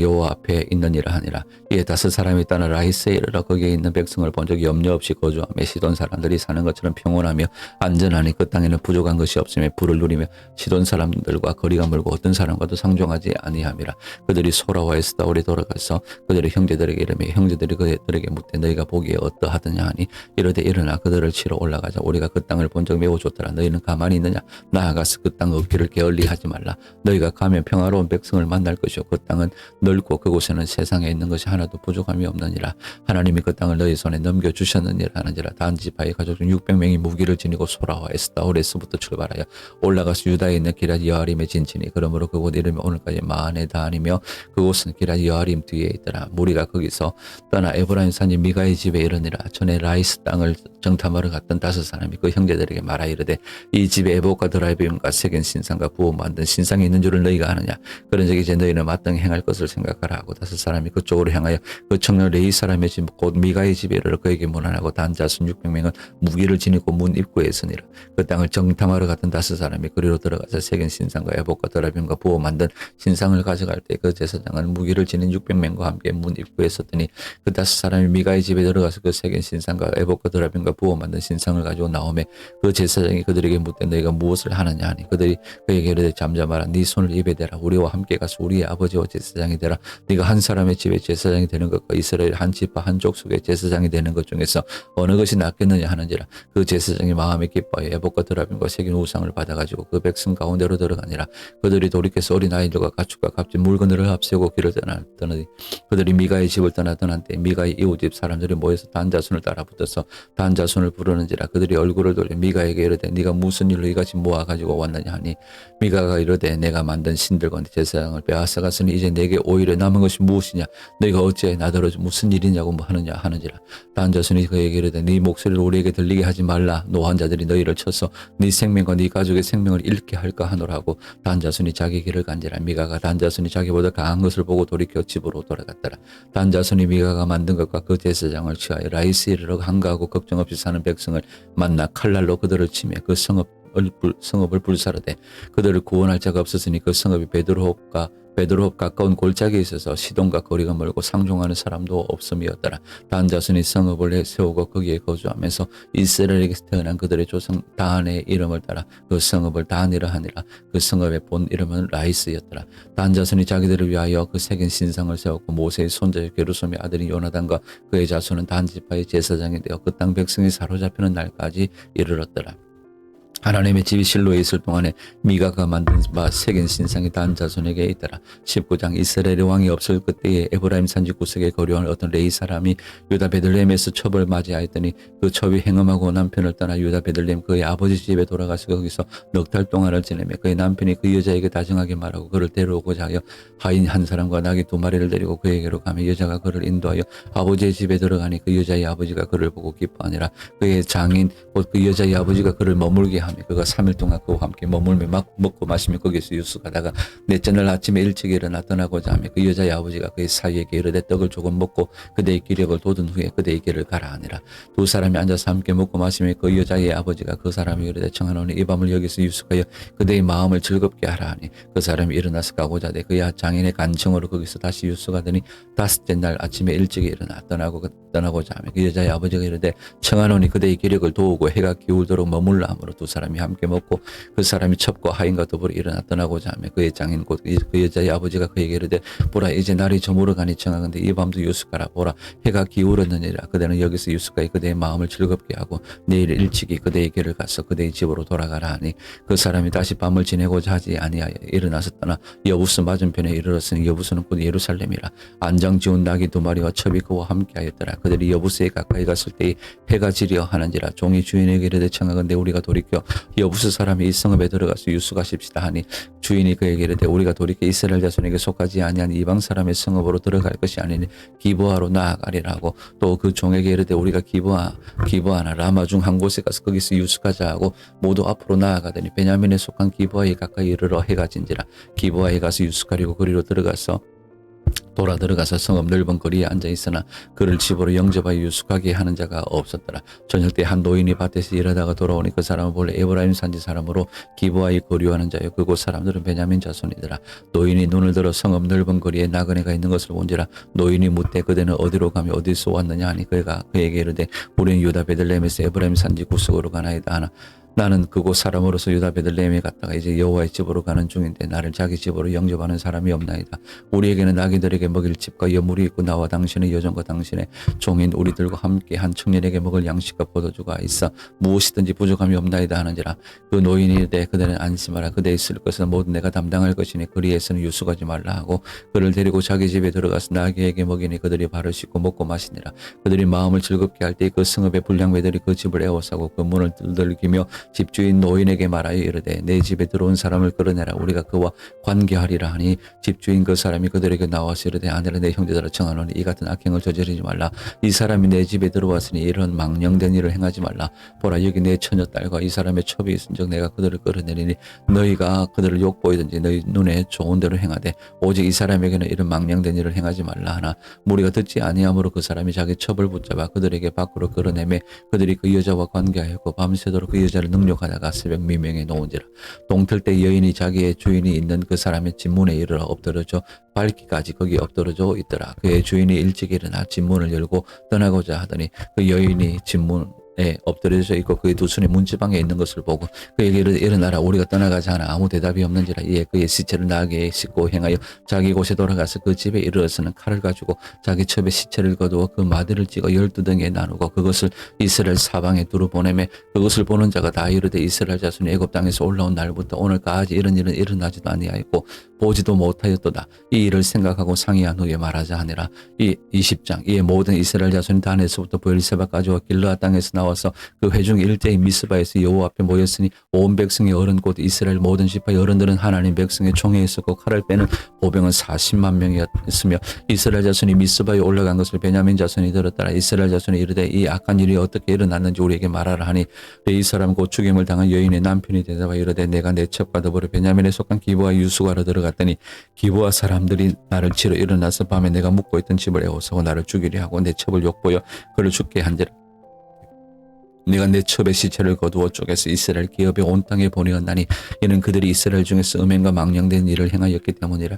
여호와 앞에 있느니라 하니라. 이에 다섯 사람이 떠나 라이스에 이르러 거기에 있는 백성을 본 적이 염려 없이 거주하며 시돈 사람들이 사는 것처럼 평온하며 안전하니 그 땅에는 부족한 것이 없으며 부를 누리며 시돈 사람들과 거리가 멀고 어떤 사람과도 상종하지 아니함이라. 그들이 소라와 에스다올에 돌아가서 그들의 형제들에게 이르며 형제들이 그들에게 묻되 너희가 보기에 어떠하더냐 하니 이르되 일어나 그들을 치러 올라가자. 우리가 그 땅을 본 적 매우 좋더라. 너희는 가만히 있느냐? 나아가서 그 땅 얻기를 게을리하지 말라. 너희가 가면 평화로운 백성을 만날 것이요 그 땅은 넓고 그곳에는 세상에 있는 것이 하나도 부족함이 없느니라. 하나님이 그 땅을 너희 손에 넘겨주셨느니라 하는지라. 단 지파의 가족 중 600명이 무기를 지니고 소라와 에스다올에서부터 출발하여 올라가서 유다에 있는 기럇 여아림에 진치니 그러므로 그곳 이름이 오늘까지 마한에 다니며 그곳은 기럇 여아림 뒤에 있더라. 무리가 거기서 떠나 에브라임 산지 미가의 집에 이르니라. 전에 라이스 땅을 정탐하러 갔던 다섯 사람이 그 형제들에게 말하 이르되 이 집에 에봇과 드라이브임과 새긴 신상과 부어 만든 신상이 있는 줄을 너희가 아느냐? 그런즉 이제 너희는 마땅히 행할 것을 생각하라 하고 다섯 사람이 그쪽으로 향하여 그 청년 레이 사람의 집 곧 미가의 집에 이르러 그에게 문안하고 단 자손 600명은 무기를 지니고 문 입구에 서니라. 그 땅을 정탐하러 갔던 다섯 사람이 그리로 들어가서 새긴 신상과 에봇과 드라이브임과 부어 만든 신상을 가져갈 때 그 제사장은 무기를 지닌 600명과 함께 문 입구에 섰더니 그 다섯 사람이 미가의 집에 들어가서 그 새긴 신상과 에봇과 드라이브임과 부어 만든 신상을 가지고 나오매 그 제사장이 그들에게 묻되 너희가 무엇을 하느냐 하니 그들이 그에게 이르되 잠잠하라. 네 손을 입에 대라. 우리와 함께 가서 우리의 아버지와 제사장이 되라. 네가 한 사람의 집에 제사장이 되는 것과 이스라엘 한 지파 한 족속의 제사장이 되는 것 중에서 어느 것이 낫겠느냐 하는지라. 그 제사장이 마음에 기뻐하여 에봇과 드라빔과 새긴 우상을 받아가지고 그 백성 가운데로 들어가니라. 그들이 돌이켜서 어린 아이들과 가축과 값진 물건들을 앞세우고 길을 떠나더니 그들이 미가의 집을 떠난 때 미가의 이웃집 사람들이 모여서 단 자손을 따라 붙어서 단 자손을 부르는지라. 그들이 얼굴을 돌려 미가에게 이르되 네가 무슨 일로 이같이 모아가지고 왔느냐 하니 미가가 이르되 내가 만든 신들과 제사장을 빼앗아갔으니 이제 내게 오히려 남은 것이 무엇이냐? 너희가 어찌 나더러 무슨 일이냐고 하느냐 하는지라. 단 자손이 그에게 이르되 네 목소리를 우리에게 들리게 하지 말라. 노한 자들이 너희를 쳐서 네 생명과 네 가족의 생명을 잃게 할까 하노라고. 단 자손이 자기 길을 간지라. 미가가 단 자손이 자기보다 강한 것을 보고 돌이켜 집으로 돌아갔더라. 단 자손이 미가가 만든 것과 그 제사장을 취하여 라이스에 이르러 한가하고 걱정 없이 사는 백성을 만나 칼날로 그들을 치며 그 성읍을 불사르되 그들을 구원할 자가 없었으니 그 성읍이 베드로홉 가까운 골짜기에 있어서 시돈과 거리가 멀고 상종하는 사람도 없음이었더라. 단 자손이 성읍을 세우고 거기에 거주하면서 이스라엘에게서 태어난 그들의 조상 단의 이름을 따라 그 성읍을 단이라 하니라. 그 성읍의 본 이름은 라이스였더라. 단 자손이 자기들을 위하여 그 새긴 신상을 세웠고 모세의 손자 게르솜의 아들인 요나단과 그의 자손은 단 지파의 제사장이 되어 그 땅 백성이 사로잡히는 날까지 이르렀더라. 하나님의 집이 실로에 있을 동안에 미가가 만든 바 새긴 신상이 단 자손에게 있더라. 19장 이스라엘의 왕이 없을 그때에 에브라임 산지 구석에 거류한 어떤 레이 사람이 유다 베들레헴에서 첩을 맞이하였더니 그 첩이 행음하고 남편을 떠나 유다 베들레헴 그의 아버지 집에 돌아가서 거기서 넉 달 동안을 지내며 그의 남편이 그 여자에게 다정하게 말하고 그를 데려오고자 하여 하인 한 사람과 나귀 2마리를 데리고 그에게로 가며 여자가 그를 인도하여 아버지의 집에 들어가니 그 여자의 아버지가 그를 보고 기뻐하니라. 그의 장인 곧 그 여자의 아버지가 그를 머물게 하며 그가 3일 동안 그와 함께 머물며 먹고 마시며 거기서 유숙하다가 넷째 날 아침에 일찍 일어나 떠나고자 하며 그 여자의 아버지가 그의 사위에게 이르되 떡을 조금 먹고 그대의 기력을 돋은 후에 그대의 길을 가라 하니라. 두 사람이 앉아서 함께 먹고 마시며 그 여자의 아버지가 그 사람이 이르되 청하노니 이 밤을 여기서 유숙하여 그대의 마음을 즐겁게 하라 하니 그 사람이 일어나서 가고자 하되 그의 장인의 간청으로 거기서 다시 유숙하더니 다섯째 날 아침에 일찍 일어나 떠나고자 하며 그 여자의 아버지가 이르되 청하노니 그대의 기력을 도우고 해가 기울도록 머물라 하므로 두 사람이 함께 먹고 그 사람이 첩과 하인과 더불어 일어나 떠나고자 하며 그의 장인 곧 그 여자의 아버지가 그에게 이르되 보라 이제 날이 저물어 가니 청하건대 이 밤도 유숙하라. 보라 해가 기울었느니라. 그대는 여기서 유숙하여 그대의 마음을 즐겁게 하고 내일 일찍이 그대의 길을 가서 그대의 집으로 돌아가라 하니 그 사람이 다시 밤을 지내고자 하지 아니하여 일어나서 떠나 여부스 맞은편에 이르렀으니 여부스는 곧 예루살렘이라. 안장 지운 나귀 2마리와 첩이 그와 함께하였더라. 그들이 여부스에 가까이 갔을 때에 해가 지려 하는지라. 종이 주인에게 이르되 청하건대 우리가 돌이켜 여부스 사람이 이 성읍에 들어가서 유숙하십시다 하니 주인이 그에게 이르되 우리가 돌이켜 이스라엘 자손에게 속하지 아니한 이방 사람의 성읍으로 들어갈 것이 아니니 기브아로 나아가리라 하고 또 그 종에게 이르되 우리가 기브아나 라마 중 한 곳에 가서 거기서 유숙하자 하고 모두 앞으로 나아가더니 베냐민에 속한 기브아에 가까이 이르러 해가 진지라. 기브아에 가서 유숙하려고 그리로 들어가서 돌아 들어가서 성읍 넓은 거리에 앉아 있으나 그를 집으로 영접하여 유숙하게 하는 자가 없었더라. 저녁 때 한 노인이 밭에서 일하다가 돌아오니 그 사람은 본래 에브라임 산지 사람으로 기브아에 거류하는 자요 그곳 사람들은 베냐민 자손이더라. 노인이 눈을 들어 성읍 넓은 거리에 나그네가 있는 것을 본지라. 노인이 묻되 그대는 어디로 가며 어디서 왔느냐 하니 그가 그에게 이르되 우리는 유다 베들레헴에서 에브라임 산지 구석으로 가나이다 하나 나는 그곳 사람으로서 유다 베들레헴에 갔다가 이제 여호와의 집으로 가는 중인데 나를 자기 집으로 영접하는 사람이 없나이다. 우리에게는 아기들에게 먹일 집과 여물이 있고 나와 당신의 여종과 당신의 종인 우리들과 함께 한 청년에게 먹을 양식과 포도주가 있어 무엇이든지 부족함이 없나이다 하는지라. 그 노인이 이르되 그대는 안심하라. 그대 있을 것은 모든 내가 담당할 것이니 그리에서는 유숙하지 말라 하고 그를 데리고 자기 집에 들어가서 나귀에게 먹이니 그들이 발을 씻고 먹고 마시니라. 그들이 마음을 즐겁게 할 때 그 성읍의 불량배들이 그 집을 에워싸고 그 문을 두들기며 집주인 노인에게 말하여 이르되 내 집에 들어온 사람을 끌어내라. 우리가 그와 관계하리라 하니 집주인 그 사람이 그들에게 나와서 이르되 아내라 내 형제들아 청하노니 이 같은 악행을 저지르지 말라. 이 사람이 내 집에 들어왔으니 이런 망령된 일을 행하지 말라. 보라 여기 내 처녀 딸과 이 사람의 첩이 있은즉 내가 그들을 끌어내리니 너희가 그들을 욕보이든지 너희 눈에 좋은 대로 행하되 오직 이 사람에게는 이런 망령된 일을 행하지 말라 하나 무리가 듣지 아니하므로 그 사람이 자기 첩을 붙잡아 그들에게 밖으로 끌어내매 그들이 그 여자와 관계하였고 밤새도록 그 여자를 능욕하다가 새벽 미명에 놓은지라. 동틀 때 여인이 자기의 주인이 있는 그 사람의 집문에 이르러 엎드러져 밝기까지 거기 엎드러져 있더라. 그의 주인이 일찍 일어나 집문을 열고 떠나고자 하더니 그 여인이 집문에 엎드려져 있고 그의 두 손이 문지방에 있는 것을 보고 그에게 일어나라 우리가 떠나가자 하나 아무 대답이 없는지라. 이에 그의 시체를 나귀에 싣고 행하여 자기 곳에 돌아가서 그 집에 이르러서는 칼을 가지고 자기 첩의 시체를 거두어 그 마디를 찍어 12등에 나누고 그것을 이스라엘 사방에 두루 보내매 그것을 보는 자가 다 이르되 이스라엘 자손이 애굽 땅에서 올라온 날부터 오늘까지 이런 일은 일어나지도 아니하였고 보지도 못하였도다. 이 일을 생각하고 상의한 후에 말하자 하니라. 이 20장 이에 모든 이스라엘 자손이 단에서부터 브엘세바까지와 길르앗 땅에서 나와서 그 회중 일대의 미스바에서 여호와 앞에 모였으니 온 백성의 어른 곧 이스라엘 모든 지파의 어른들은 하나님 백성의 총에 있었고 칼을 빼는 보병은 40만 명이었으며 이스라엘 자손이 미스바에 올라간 것을 베냐민 자손이 들었더라. 이스라엘 자손이 이르되 이 악한 일이 어떻게 일어났는지 우리에게 말하라 하니 이 사람 곧 죽임을 당한 여인의 남편이 대답하여 이르되 내가 내 첩과 더불어 베냐민에 속한 기브아 유수가로 들어갔더니 기브아 사람들이 나를 치러 일어나서 밤에 내가 묵고 있던 집을 에워싸고 나를 죽이려 하고 내 첩을 욕보여 그를 죽게 한지라. 네가 내 첩의 시체를 거두어 쪼개서 이스라엘 기업의 온 땅에 보내었나니 이는 그들이 이스라엘 중에서 음행과 망령된 일을 행하였기 때문이라.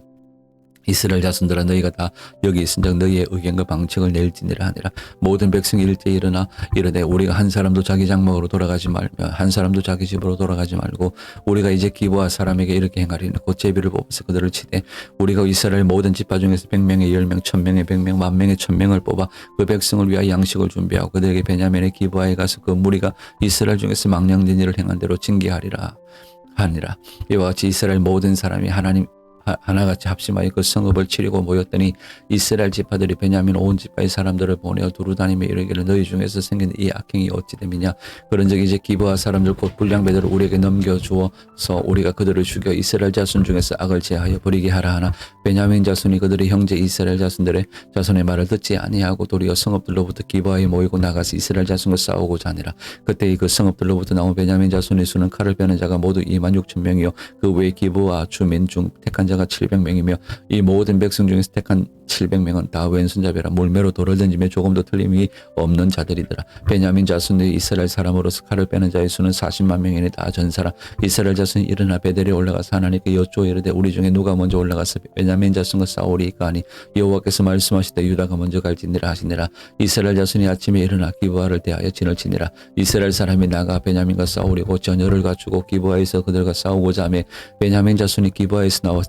이스라엘 자손들아 너희가 다 여기 있은즉 너희의 의견과 방책을 낼지니라 하니라. 모든 백성이 일제히 일어나 이르되 우리가 한 사람도 자기 장막으로 돌아가지 말며 한 사람도 자기 집으로 돌아가지 말고 우리가 이제 기브아 사람에게 이렇게 행하리니 곧 제비를 뽑아서 그들을 치되 우리가 이스라엘 모든 지파 중에서 100명의 10명 1000명의 100명 10,000명의 1000명을 뽑아 그 백성을 위하여 양식을 준비하고 그들에게 베냐민의 기브아에 가서 그 무리가 이스라엘 중에서 망령된 일을 행한 대로 징계하리라 하니라. 이와 같이 이스라엘 모든 사람이 하나같이 합심하여 그 성읍을 치려고 모였더니 이스라엘 지파들이 베냐민 온 지파의 사람들을 보내어 두루다니며 이르기를 너희 중에서 생긴 이 악행이 어찌 됨이냐. 그런즉 이제 기브아 사람들 곧 불량배들을 우리에게 넘겨주어서 우리가 그들을 죽여 이스라엘 자손 중에서 악을 제하여 버리게 하라 하나 베냐민 자손이 그들의 형제 이스라엘 자손의 말을 듣지 아니하고 도리어 성읍들로부터 기브아에 모이고 나가서 이스라엘 자손과 싸우고자 하니라. 그때 그 성읍들로부터 나온 베냐민 자손의 수는 칼을 빼는 자가 모두 26,000명이요 그 외 기브아 주민 중 택한 자가 700명이며 이 모든 백성 중에서 택한 700명은 다 왼손잡이라 물매로 돌을 던지며 조금도 틀림이 없는 자들이더라. 베냐민 자손의 이스라엘 사람으로서 칼을 빼는 자의 수는 40만 명이니 다 전사라. 이스라엘 자손이 일어나 베델에 올라가서 하나님께 여쭈어 이르되 우리 중에 누가 먼저 올라가서 베냐민 자손과 싸우리이까 하니 여호와께서 말씀하시되 유다가 먼저 갈지니라 하시니라. 이스라엘 자손이 아침에 일어나 기브아를 대하여 진을 치니라. 이스라엘 사람이 나가 베냐민과 싸우려고 전열을 갖추고 기브아에서 그들과 싸우고자 하며 베냐민 자손이 기브아에서 나와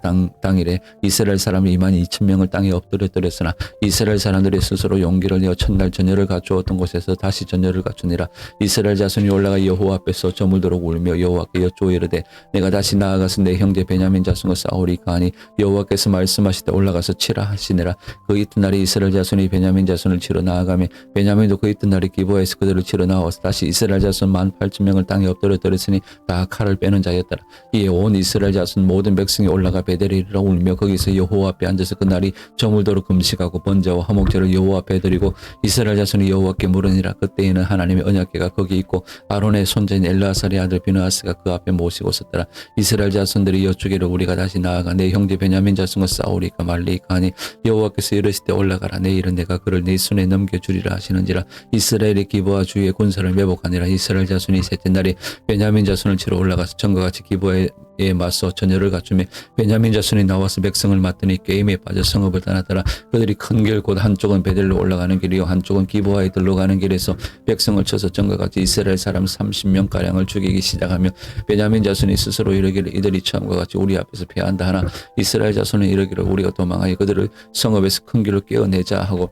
당일에 이스라엘 사람이 22,000명을 땅에 엎드렸으나 이스라엘 사람들이 스스로 용기를 내어 첫날 전열을 갖추었던 곳에서 다시 전열을 갖추니라. 이스라엘 자손이 올라가 여호와 앞에서 저물도록 울며 여호와께 여쭈어 이르되 내가 다시 나아가서 내 형제 베냐민 자손과 싸우리까 하니 여호와께서 말씀하시되 올라가서 치라 하시니라. 그 이튿날에 이스라엘 자손이 베냐민 자손을 치러 나아가며 베냐민도 그 이튿날에 기브아에서 그들을 치러 나와서 다시 이스라엘 자손 18,000명을 땅에 엎드렸으니 다 칼을 빼는 자였더라. 이에 온 이스라엘 자손 모든 백성이 올라가 베델에 이르러 울며 거기서 여호와 앞에 앉아서 그날이 저물도록 금식하고 번제와 화목제를 여호와 앞에 드리고 이스라엘 자손이 여호와께 물으니라. 그때에는 하나님의 언약궤가 거기 있고 아론의 손자인 엘르아살의 아들 비느하스가 그 앞에 모시고 섰더라. 이스라엘 자손들이 여쭈기를 우리가 다시 나아가 내 형제 베냐민 자손과 싸우리까 말리까 하니 여호와께서 이르시되 올라가라. 내일은 내가 그를 네 손에 넘겨주리라 하시는지라. 이스라엘의 기브와 주위의 군사를 매복하니라. 이스라엘 자손이 셋째 날에 베냐민 자손을 치러 올라가서 전과 같이 기브에 맞서 전열을 갖추며 베냐민 자손이 나와서 백성을 맞더니 게임에 빠져 성읍을 떠나더라. 그들이 큰 길 곧 한쪽은 베델로 올라가는 길이요 한쪽은 기브아에 들러가는 길에서 백성을 쳐서 전과 같이 이스라엘 사람 30명가량을 죽이기 시작하며 베냐민 자손이 스스로 이르기를 이들이 처음과 같이 우리 앞에서 패한다 하나 이스라엘 자손은 이르기를 우리가 도망하여 그들을 성읍에서 큰 길로 깨어내자 하고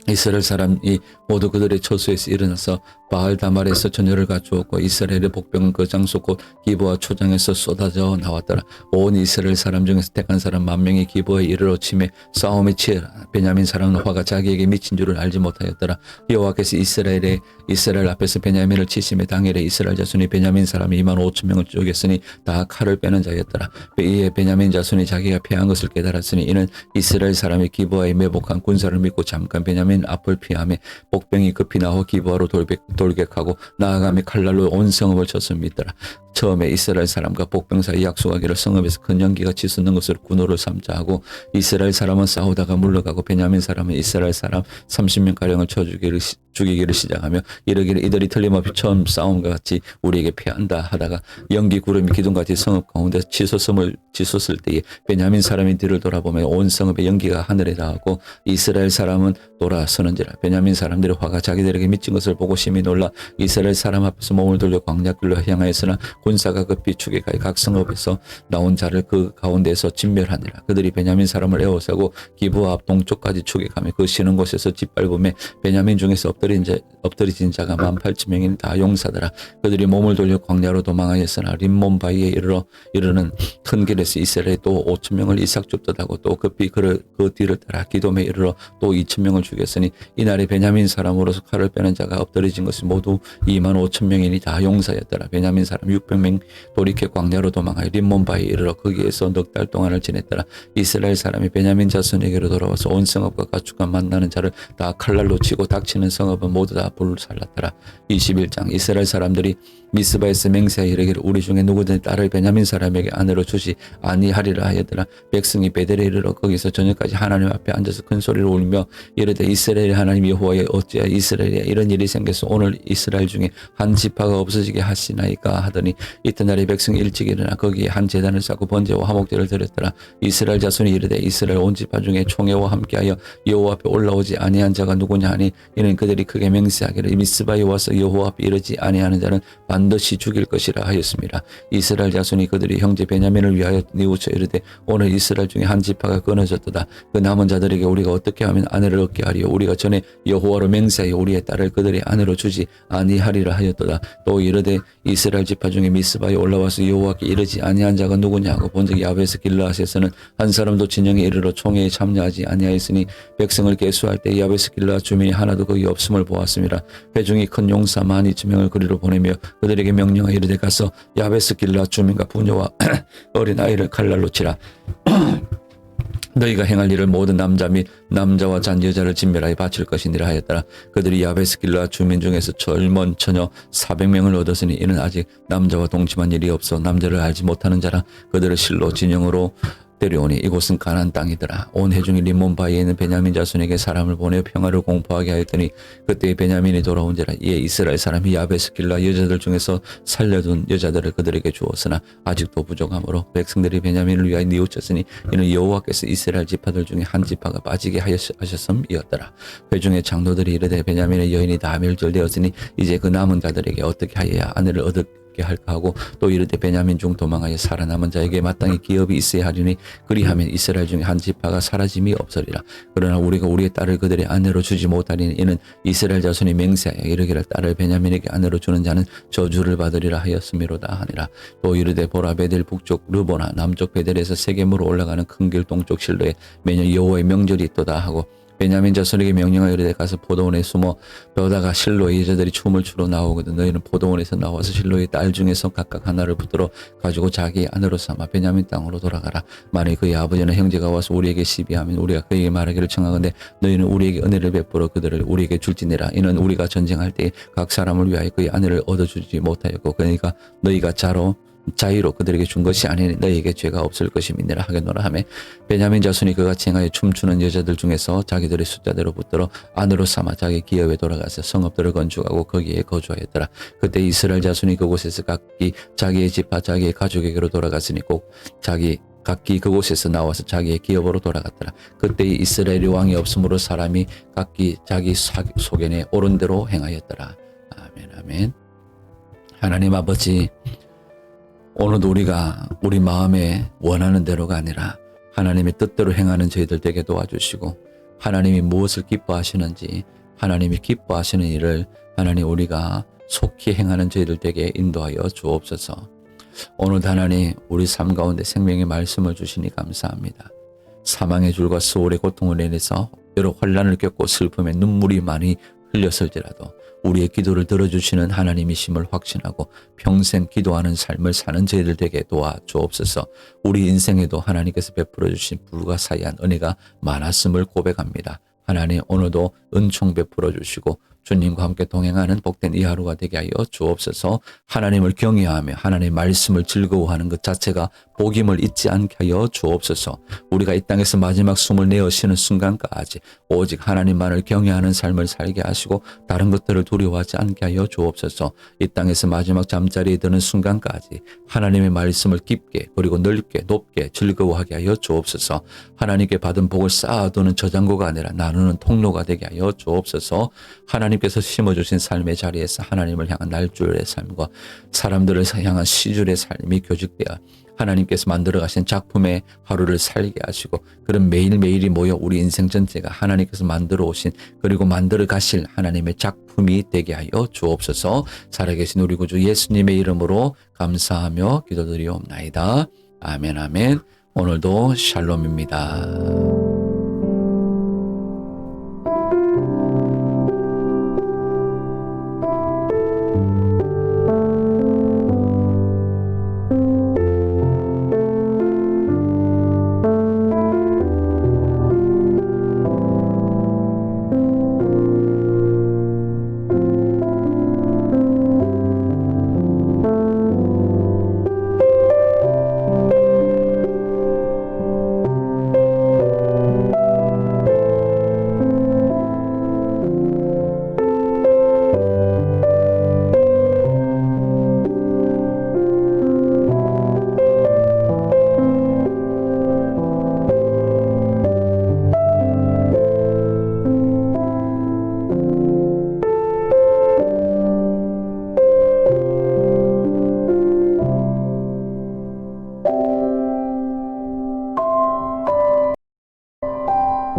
이스라엘 사람이 모두 그들의 처소에서 일어나서 바알 다말에서 전열을 갖추었고 이스라엘의 복병은 그 장소 곧 기브아 초장에서 쏟아져 나왔더라. 온 이스라엘 사람 중에서 택한 사람 10,000명이 기브아에 이르러 치매 싸움에 치여라. 베냐민 사람은 화가 자기에게 미친 줄을 알지 못하였더라. 여호와께서 이스라엘 앞에서 베냐민을 치심에 당일에 이스라엘 자손이 베냐민 사람 25,000명을 죽였으니 다 칼을 빼는 자였더라. 이에 베냐민 자손이 자기가 패한 것을 깨달았으니 이는 이스라엘 사람이 기브아에 매복한 군사를 믿고 잠깐 베냐민 앞을 피하며 복병이 급히 나와 기브아로 돌격하고 나아가며 칼날로 온 성읍을 쳐서 믿더라. 처음에 이스라엘 사람과 복병 사이 약속하기를 성읍에서 큰 연기가 치솟는 것을 군호를 삼자 하고 이스라엘 사람은 싸우다가 물러가고 베냐민 사람은 이스라엘 사람 30명가량을 쳐 죽이기를 시작하며 이르기를 이들이 틀림없이 처음 싸움과 같이 우리에게 패한다 하다가 연기 구름이 기둥같이 성읍 가운데 치솟을 때에 베냐민 사람이 뒤를 돌아보며 온 성읍의 연기가 하늘에 닿았고 이스라엘 사람은 돌아서는지라. 베냐민 사람들의 화가 자기들에게 미친 것을 보고 심히 놀라 이스라엘 사람 앞에서 몸을 돌려 광야길로 향하였으나 군사가 급히 추격하여 각 성읍에서 나온 자를 그 가운데에서 진멸하니라. 그들이 베냐민 사람을 에워싸고 기브아 앞 동쪽까지 추격하며 그 쉬는 곳에서 짓밟으며 베냐민 중에서 엎드러진 자가 18,000명이 다 용사더라. 그들이 몸을 돌려 광야로 도망하였으나 림몬 바위에 이르는 큰 길에서 이스라엘이 또 5,000명을 이삭 줍듯하고 또 급히 그 뒤를 따라 기돔에 이르러 또 2,000명을 죽였으니 이날에 베냐민 사람으로서 칼을 빼는 자가 엎드러진 것이 모두 25,000명이니 다 용사였더라. 베냐민 사람 600명 돌이켜 광야로 도망하여 림몬 바위에 이르러 거기에서 넉 달 동안을 지냈더라. 이스라엘 사람이 베냐민 자손에게로 돌아와서 온 성읍과 가축과 만나는 자를 다 칼날로 치고 닥치는 성읍은 모두 다 불살랐더라. 21장 이스라엘 사람들이 미스바에서 맹세하여 이르기를 우리 중에 누구든지 딸을 베냐민 사람에게 아내로 주지 아니하리라 하였더라. 백성이 베델에 이르러 거기서 저녁까지 하나님 앞에 앉아서 큰 소리로 울며 이르되 이스라엘의 하나님 여호와여 어찌하여 이스라엘에 이런 일이 생겨서 오늘 이스라엘 중에 한 지파가 없어지게 하시나이까 하더니 이튿날에 백성이 일찍 일어나 거기에 한 제단을 쌓고 번제와 화목제를 드렸더라. 이스라엘 자손이 이르되 이스라엘 온 지파 중에 총회와 함께하여 여호와 앞에 올라오지 아니한 자가 누구냐 하니 이는 그들이 크게 맹세하기를 미스바에 와서 여호와 앞에 이르지 아니하는 자는 반드시 죽일 것이라 하였습니다. 이스라엘 자손이 그들이 형제 베냐민을 위하여 뉘우쳐 이르되 오늘 이스라엘 중에 한 지파가 끊어졌도다. 그 남은 자들에게 우리가 어떻게 하면 아내를 얻게 하리요. 우리가 전에 여호와로 맹세하여 우리의 딸을 그들의 아내로 주지 아니하리라 하였도다. 또 이르되 이스라엘 지파 중에 미스바에 올라와서 여호와께 이르지 아니한 자가 누구냐고 본즉 야베스 길르앗에서는 한 사람도 진영에 이르러 총회에 참여하지 아니하였으니 백성을 계수할 때 야베스 길르앗 주민이 하나도 거기 없음을 보았습니다. 회중이 큰 용사 12,000명을 그리로 보내며 그들에게 명령하여 이르되 가서 야베스 길르앗 주민과 부녀와 어린 아이를 칼날로 치라. 너희가 행할 일을 모든 남자 및 남자와 잔 여자를 진멸하여 바칠 것이니라 하였더라. 그들이 야베스 길르앗 주민 중에서 젊은 처녀 400명을 얻었으니 이는 아직 남자와 동침한 일이 없어 남자를 알지 못하는 자라. 그들을 실로 진영으로 데려오니 이곳은 가나안 땅이더라. 온 회중이 림몬 바위에 있는 베냐민 자손에게 사람을 보내 평화를 공포하게 하였더니 그때 베냐민이 돌아온지라. 이에 이스라엘 사람이 야베스 길르앗 여자들 중에서 살려둔 여자들을 그들에게 주었으나 아직도 부족하므로 백성들이 베냐민을 위하여 뉘우쳤으니 이는 여호와께서 이스라엘 지파들 중에 한 지파가 빠지게 하셨음이었더라. 회중의 장로들이 이르되 베냐민의 여인이 다 멸절되었으니 이제 그 남은 자들에게 어떻게 하여야 아내를 얻게 할까 하고 또 이르되 베냐민 중 도망하여 살아남은 자에게 마땅히 기업이 있어야 하리니 그리하면 이스라엘 중에 한 지파가 사라짐이 없으리라. 그러나 우리가 우리의 딸을 그들의 아내로 주지 못하리니 이는 이스라엘 자손이 맹세하여 이르기를 딸을 베냐민에게 아내로 주는 자는 저주를 받으리라 하였음이로다 하니라. 또 이르되 보라 베델 북쪽 르보나 남쪽 베델에서 세겜으로 올라가는 큰 길 동쪽 실로에 매년 여호와의 명절이 있도다 하고 베냐민 자손에게 명령하여 이르되 가서 포도원에 숨어 벼다가 실로의 여자들이 춤을 추러 나오거든 너희는 포도원에서 나와서 실로의 딸 중에서 각각 하나를 붙들어 가지고 자기 아내로 삼아 베냐민 땅으로 돌아가라. 만일 그의 아버지나 형제가 와서 우리에게 시비하면 우리가 그에게 말하기를 청하건대 너희는 우리에게 은혜를 베풀어 그들을 우리에게 줄지니라. 이는 우리가 전쟁할 때 각 사람을 위하여 그의 아내를 얻어주지 못하였고 그러니까 너희가 자의로 그들에게 준 것이 아니니 너희에게 죄가 없을 것임이니라 하겠노라 하며 베냐민 자손이 그같이 행하여 춤추는 여자들 중에서 자기들의 숫자대로 붙들어 안으로 삼아 자기 기업에 돌아가서 성읍들을 건축하고 거기에 거주하였더라. 그때 이스라엘 자손이 그곳에서 각기 자기의 집과 자기의 가족에게로 돌아갔으니 꼭 각기 그곳에서 나와서 자기의 기업으로 돌아갔더라. 그때 이스라엘이 왕이 없으므로 사람이 각기 자기 소견에 옳은 대로 행하였더라. 아멘 아멘. 하나님 아버지, 오늘도 우리가 우리 마음에 원하는 대로가 아니라 하나님의 뜻대로 행하는 저희들 되게 도와주시고 하나님이 무엇을 기뻐하시는지 하나님이 기뻐하시는 일을 하나님 우리가 속히 행하는 저희들 되게 인도하여 주옵소서. 오늘도 하나님 우리 삶 가운데 생명의 말씀을 주시니 감사합니다. 사망의 줄과 수월의 고통을 인해서 여러 환난을 겪고 슬픔에 눈물이 많이 흘렸을지라도 우리의 기도를 들어주시는 하나님이심을 확신하고 평생 기도하는 삶을 사는 저희들 되게 도와주옵소서. 우리 인생에도 하나님께서 베풀어 주신 불가사의한 은혜가 많았음을 고백합니다. 하나님 오늘도 은총 베풀어 주시고 주님과 함께 동행하는 복된 이 하루가 되게 하여 주옵소서. 하나님을 경외하며 하나님의 말씀을 즐거워하는 것 자체가 복임을 잊지 않게 하여 주옵소서. 우리가 이 땅에서 마지막 숨을 내어 쉬는 순간까지 오직 하나님만을 경외하는 삶을 살게 하시고 다른 것들을 두려워하지 않게 하여 주옵소서. 이 땅에서 마지막 잠자리에 드는 순간까지 하나님의 말씀을 깊게 그리고 넓게 높게 즐거워하게 하여 주옵소서. 하나님께 받은 복을 쌓아두는 저장고가 아니라 나누는 통로가 되게 하여 주옵소서. 하나님께서 심어주신 삶의 자리에서 하나님을 향한 날줄의 삶과 사람들을 향한 시줄의 삶이 교직되어 하나님께서 만들어 가신 작품의 하루를 살게 하시고 그런 매일매일이 모여 우리 인생 전체가 하나님께서 만들어 오신 그리고 만들어 가실 하나님의 작품이 되게 하여 주옵소서. 살아계신 우리 구주 예수님의 이름으로 감사하며 기도드리옵나이다. 아멘 아멘. 오늘도 샬롬입니다.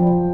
you.